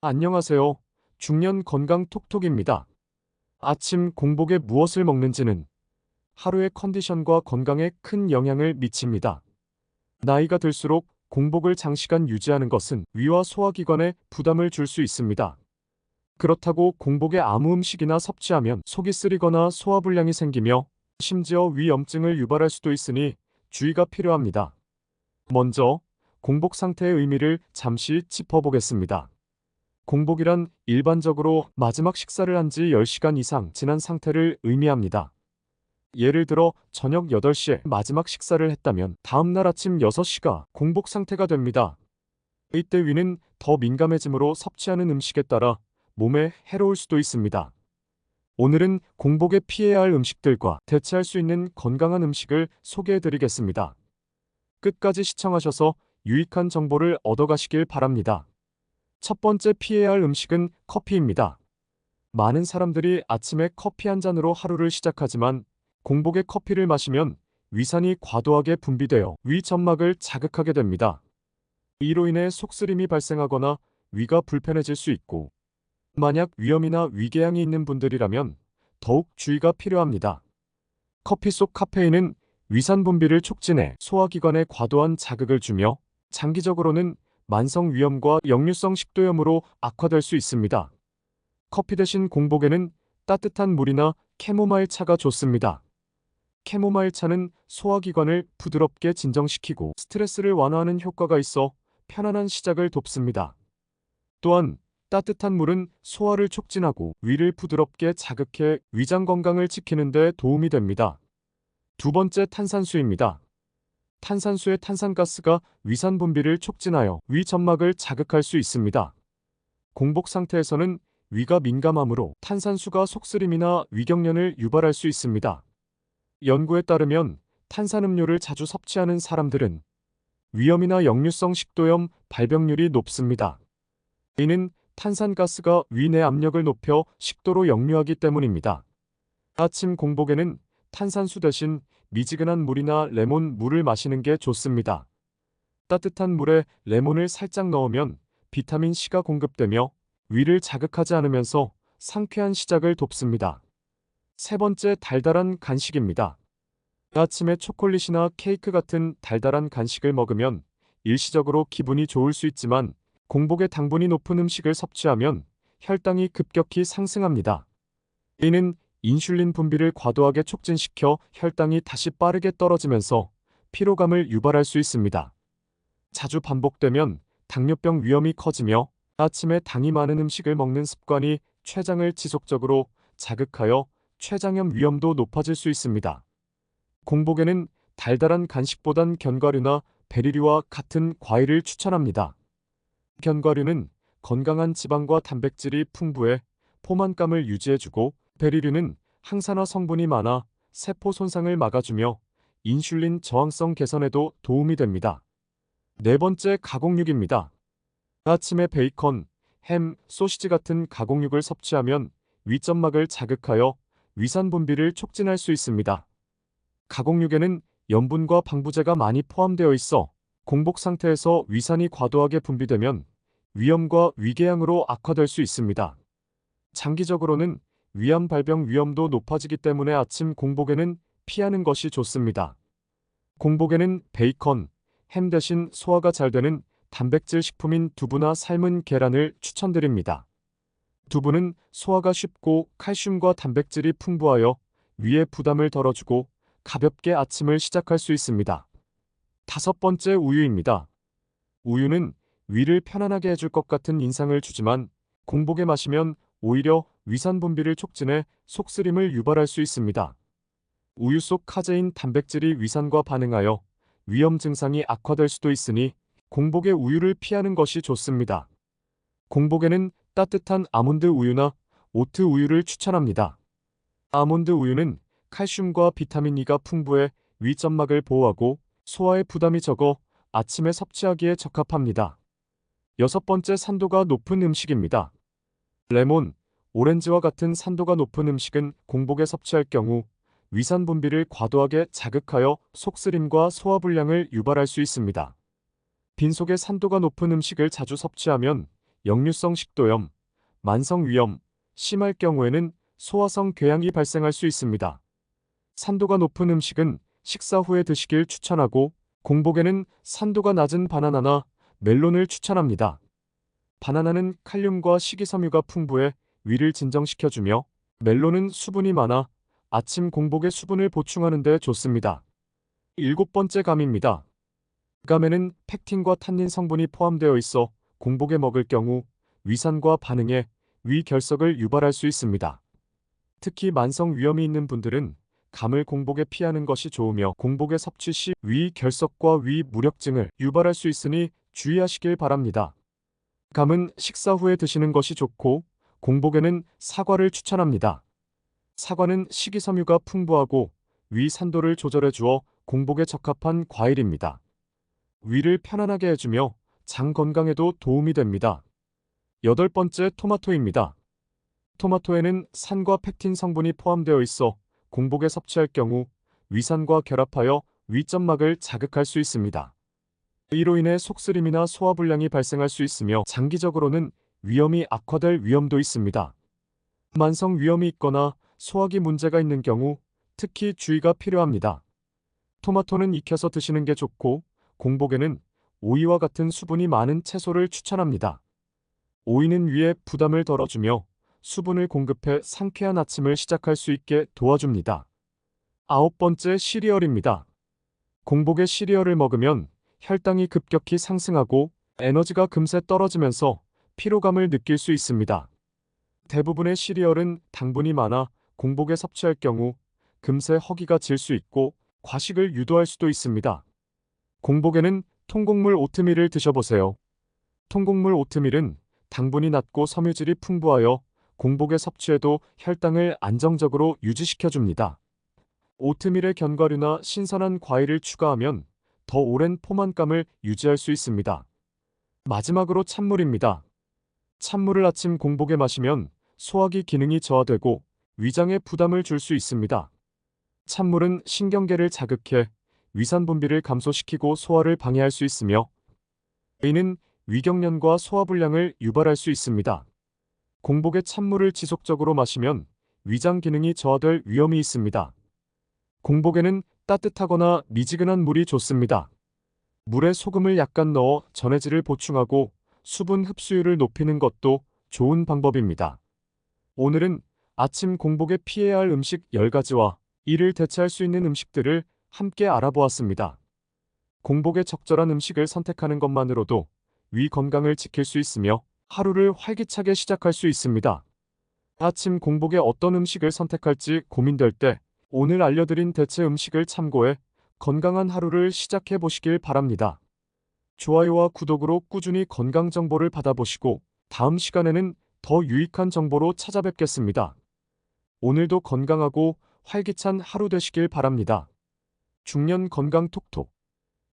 안녕하세요. 중년 건강 톡톡입니다. 아침 공복에 무엇을 먹는지는 하루의 컨디션과 건강에 큰 영향을 미칩니다. 나이가 들수록 공복을 장시간 유지하는 것은 위와 소화기관에 부담을 줄 수 있습니다. 그렇다고 공복에 아무 음식이나 섭취하면 속이 쓰리거나 소화불량이 생기며 심지어 위염증을 유발할 수도 있으니 주의가 필요합니다. 먼저 공복 상태의 의미를 잠시 짚어보겠습니다. 공복이란 일반적으로 마지막 식사를 한 지 10시간 이상 지난 상태를 의미합니다. 예를 들어 저녁 8시에 마지막 식사를 했다면 다음날 아침 6시가 공복 상태가 됩니다. 이때 위는 더 민감해지므로 섭취하는 음식에 따라 몸에 해로울 수도 있습니다. 오늘은 공복에 피해야 할 음식들과 대체할 수 있는 건강한 음식을 소개해 드리겠습니다. 끝까지 시청하셔서 유익한 정보를 얻어가시길 바랍니다. 첫 번째 피해야 할 음식은 커피입니다. 많은 사람들이 아침에 커피 한 잔으로 하루를 시작하지만 공복에 커피를 마시면 위산이 과도하게 분비되어 위 점막을 자극하게 됩니다. 이로 인해 속쓰림이 발생하거나 위가 불편해질 수 있고, 만약 위염이나 위궤양이 있는 분들이라면 더욱 주의가 필요합니다. 커피 속 카페인은 위산 분비를 촉진해 소화기관에 과도한 자극을 주며 장기적으로는 만성 위염과 역류성 식도염으로 악화될 수 있습니다. 커피 대신 공복에는 따뜻한 물이나 캐모마일 차가 좋습니다. 캐모마일 차는 소화기관을 부드럽게 진정시키고 스트레스를 완화하는 효과가 있어 편안한 시작을 돕습니다. 또한 따뜻한 물은 소화를 촉진하고 위를 부드럽게 자극해 위장 건강을 지키는 데 도움이 됩니다. 두 번째 탄산수입니다. 탄산수의 탄산가스가 위산 분비를 촉진하여 위 점막을 자극할 수 있습니다. 공복 상태에서는 위가 민감하므로 탄산수가 속쓰림이나 위경련을 유발할 수 있습니다. 연구에 따르면 탄산음료를 자주 섭취하는 사람들은 위염이나 역류성 식도염 발병률이 높습니다. 이는 탄산가스가 위 내 압력을 높여 식도로 역류하기 때문입니다. 아침 공복에는 탄산수 대신 미지근한 물이나 레몬 물을 마시는 게 좋습니다. 따뜻한 물에 레몬을 살짝 넣으면 비타민 C가 공급되며 위를 자극하지 않으면서 상쾌한 시작을 돕습니다. 세 번째, 달달한 간식입니다. 아침에 초콜릿이나 케이크 같은 달달한 간식을 먹으면 일시적으로 기분이 좋을 수 있지만 공복에 당분이 높은 음식을 섭취하면 혈당이 급격히 상승합니다. 이는 인슐린 분비를 과도하게 촉진시켜 혈당이 다시 빠르게 떨어지면서 피로감을 유발할 수 있습니다. 자주 반복되면 당뇨병 위험이 커지며 아침에 당이 많은 음식을 먹는 습관이 췌장을 지속적으로 자극하여 췌장염 위험도 높아질 수 있습니다. 공복에는 달달한 간식보단 견과류나 베리류와 같은 과일을 추천합니다. 견과류는 건강한 지방과 단백질이 풍부해 포만감을 유지해주고, 베리류는 항산화 성분이 많아 세포 손상을 막아주며 인슐린 저항성 개선에도 도움이 됩니다. 네 번째, 가공육입니다. 아침에 베이컨, 햄, 소시지 같은 가공육을 섭취하면 위점막을 자극하여 위산 분비를 촉진할 수 있습니다. 가공육에는 염분과 방부제가 많이 포함되어 있어 공복 상태에서 위산이 과도하게 분비되면 위염과 위궤양으로 악화될 수 있습니다. 장기적으로는 위암 발병 위험도 높아지기 때문에 아침 공복에는 피하는 것이 좋습니다. 공복에는 베이컨, 햄 대신 소화가 잘 되는 단백질 식품인 두부나 삶은 계란을 추천드립니다. 두부는 소화가 쉽고 칼슘과 단백질이 풍부하여 위의 부담을 덜어주고 가볍게 아침을 시작할 수 있습니다. 다섯 번째, 우유입니다. 우유는 위를 편안하게 해줄 것 같은 인상을 주지만 공복에 마시면 오히려 위산 분비를 촉진해 속쓰림을 유발할 수 있습니다. 우유 속 카제인 단백질이 위산과 반응하여 위염 증상이 악화될 수도 있으니 공복에 우유를 피하는 것이 좋습니다. 공복에는 따뜻한 아몬드 우유나 오트 우유를 추천합니다. 아몬드 우유는 칼슘과 비타민 E가 풍부해 위점막을 보호하고 소화에 부담이 적어 아침에 섭취하기에 적합합니다. 여섯 번째, 산도가 높은 음식입니다. 레몬, 오렌지와 같은 산도가 높은 음식은 공복에 섭취할 경우 위산 분비를 과도하게 자극하여 속쓰림과 소화불량을 유발할 수 있습니다. 빈속에 산도가 높은 음식을 자주 섭취하면 역류성 식도염, 만성 위염, 심할 경우에는 소화성 궤양이 발생할 수 있습니다. 산도가 높은 음식은 식사 후에 드시길 추천하고 공복에는 산도가 낮은 바나나나 멜론을 추천합니다. 바나나는 칼륨과 식이섬유가 풍부해 위를 진정시켜주며 멜론은 수분이 많아 아침 공복에 수분을 보충하는 데 좋습니다. 일곱 번째 감입니다. 감에는 펙틴과 탄닌 성분이 포함되어 있어 공복에 먹을 경우 위산과 반응해 위 결석을 유발할 수 있습니다. 특히 만성 위염이 있는 분들은 감을 공복에 피하는 것이 좋으며 공복에 섭취 시 위 결석과 위 무력증을 유발할 수 있으니 주의하시길 바랍니다. 감은 식사 후에 드시는 것이 좋고 공복에는 사과를 추천합니다. 사과는 식이섬유가 풍부하고 위 산도를 조절해 주어 공복에 적합한 과일입니다. 위를 편안하게 해주며 장 건강에도 도움이 됩니다. 여덟 번째 토마토입니다. 토마토에는 산과 펙틴 성분이 포함되어 있어 공복에 섭취할 경우 위산과 결합하여 위점막을 자극할 수 있습니다. 이로 인해 속쓰림이나 소화불량이 발생할 수 있으며 장기적으로는 위염이 악화될 위험도 있습니다. 만성 위염이 있거나 소화기 문제가 있는 경우 특히 주의가 필요합니다. 토마토는 익혀서 드시는 게 좋고 공복에는 오이와 같은 수분이 많은 채소를 추천합니다. 오이는 위에 부담을 덜어주며 수분을 공급해 상쾌한 아침을 시작할 수 있게 도와줍니다. 아홉 번째 시리얼입니다. 공복에 시리얼을 먹으면 혈당이 급격히 상승하고 에너지가 금세 떨어지면서 피로감을 느낄 수 있습니다. 대부분의 시리얼은 당분이 많아 공복에 섭취할 경우 금세 허기가 질 수 있고 과식을 유도할 수도 있습니다. 공복에는 통곡물 오트밀을 드셔보세요. 통곡물 오트밀은 당분이 낮고 섬유질이 풍부하여 공복에 섭취해도 혈당을 안정적으로 유지시켜줍니다. 오트밀에 견과류나 신선한 과일을 추가하면 더 오랜 포만감을 유지할 수 있습니다. 마지막으로 찬물입니다. 찬물을 아침 공복에 마시면 소화기 기능이 저하되고 위장에 부담을 줄 수 있습니다. 찬물은 신경계를 자극해 위산 분비를 감소시키고 소화를 방해할 수 있으며 이는 위경련과 소화불량을 유발할 수 있습니다. 공복에 찬물을 지속적으로 마시면 위장 기능이 저하될 위험이 있습니다. 공복에는 따뜻하거나 미지근한 물이 좋습니다. 물에 소금을 약간 넣어 전해질을 보충하고 수분 흡수율을 높이는 것도 좋은 방법입니다. 오늘은 아침 공복에 피해야 할 음식 10가지와 이를 대체할 수 있는 음식들을 함께 알아보았습니다. 공복에 적절한 음식을 선택하는 것만으로도 위 건강을 지킬 수 있으며 하루를 활기차게 시작할 수 있습니다. 아침 공복에 어떤 음식을 선택할지 고민될 때 오늘 알려드린 대체 음식을 참고해 건강한 하루를 시작해 보시길 바랍니다. 좋아요와 구독으로 꾸준히 건강 정보를 받아보시고 다음 시간에는 더 유익한 정보로 찾아뵙겠습니다. 오늘도 건강하고 활기찬 하루 되시길 바랍니다. 중년 건강 톡톡